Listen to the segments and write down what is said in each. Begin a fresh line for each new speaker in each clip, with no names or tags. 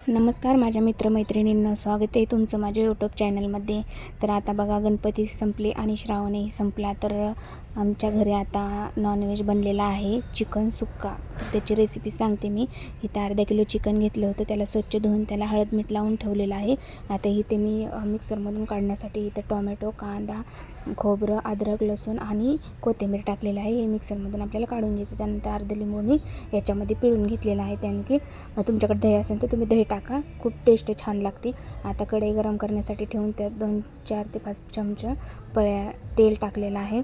नमस्कार माझ्या मित्रमैत्रिणींना स्वागत आहे तुमचं माझ्या यूट्यूब चॅनलमध्ये। तर आता बघा गणपती संपले आणि श्रावणही संपला, तर आमच्या घरी आता नॉनव्हेज बनलेला आहे, चिकन सुक्का। तर त्याची रेसिपी सांगते मी। इथे अर्धा किलो चिकन घेतलं होतं, त्याला स्वच्छ धुवून त्याला हळद मीठ लावून ठेवलेलं आहे। आता इथे मी मिक्सरमधून काढण्यासाठी इथे टोमॅटो, कांदा, खोबरं, अद्रक, लसूण आणि कोथिंबीर टाकलेलं आहे। हे मिक्सरमधून आपल्याला काढून घ्यायचं। त्यानंतर अर्धा लिंबू मी याच्यामध्ये पिळून घेतलेला आहे, त्याने की तुमच्याकडे दही असेल तर तुम्ही दही टाका, खूप टेस्ट छान लागते। आता कढई गरम करण्यासाठी ठेवून त्यात 4 ते 5 चमचे तेल टाकलेलं आहे।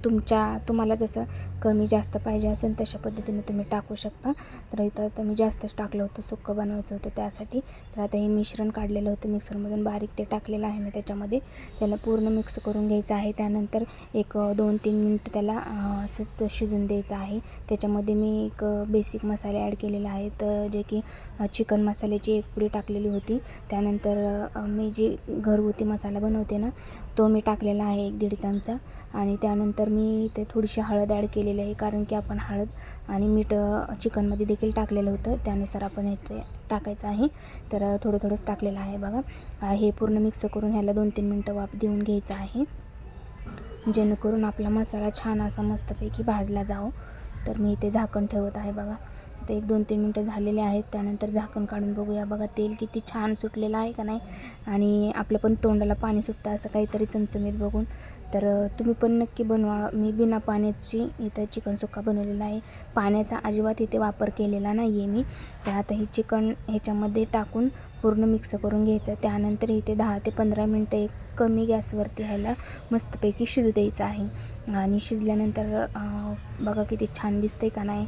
तुम्हाला जसं कमी जास्त पाहिजे असेल तशा पद्धतीने तुम्ही टाकू शकता। तर इथं मी जास्तच टाकलं होतं, सुक्कं बनवायचं होतं त्यासाठी। तर आता हे मिश्रण काढलेलं होतं मिक्सरमधून बारीक, ते टाकलेलं आहे मी त्याच्यामध्ये। त्याला पूर्ण मिक्स करून घ्यायचं आहे। त्यानंतर एक 2-3 मिनिट त्याला असंच शिजून द्यायचं आहे। त्याच्यामध्ये मी एक बेसिक मसाले ॲड केलेले आहेत, जे की चिकन मसाल्याची एक पुडी टाकलेली होती। त्यानंतर मी जी घरगुती मसाला बनवते ना, तो मी टाकलेला आहे 1-1.5 चमचा। आणि त्यानंतर मी ते थोडीशी हळद ॲड केलेली आहे, कारण की आपण हळद आणि मीठ चिकनमध्ये देखील टाकलेलं होतं, त्यानुसार आपण इथे टाकायचं आहे। तर थोडंच टाकलेलं आहे बघा। हे पूर्ण मिक्स करून ह्याला 2-3 मिनटं वाफ देऊन घ्यायचं आहे, जेणेकरून आपला मसाला छान असा मस्तपैकी भाजला जावं। तर मी इथे झाकण ठेवत आहे बघा। आता 1-2-3 मिनटं झालेले आहेत। त्यानंतर झाकण काढून बघूया, बघा तेल किती छान सुटलेलं आहे का नाही। आणि आपलं पण तोंडाला पाणी सुटतं असं काहीतरी चमचमीत बघून। तर तुम्ही पण नक्की बनवा। मी बिना पाण्याची इथं चिकन सुक्का बनवलेला आहे, पाण्याचा अजिबात इथे वापर केलेला नाही आहे मी। तर आता हे चिकन ह्याच्यामध्ये टाकून पूर्ण मिक्स करून घ्यायचं। त्यानंतर इथे 10 ते 15 मिनटं एक कमी गॅसवरती ह्याला मस्तपैकी शिजू द्यायचं आहे। आणि शिजल्यानंतर बघा किती छान दिसतंय का नाही।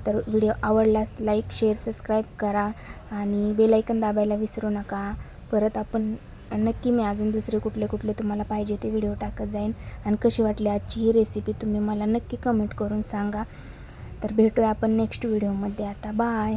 तर व्हिडिओ आवडल्यास लाईक, शेअर, सबस्क्राईब करा आणि बेल आयकन दाबायला विसरू नका। परत आपण नक्की मी अजून दुसरे कुठले तुम्हाला पाहिजे ते व्हिडिओ टाकत जाईन। आणि कशी वाटली आजची ही रेसिपी तुम्ही मला नक्की कमेंट करून सांगा। तर भेटूया आपण नेक्स्ट व्हिडिओमध्ये। आता बाय।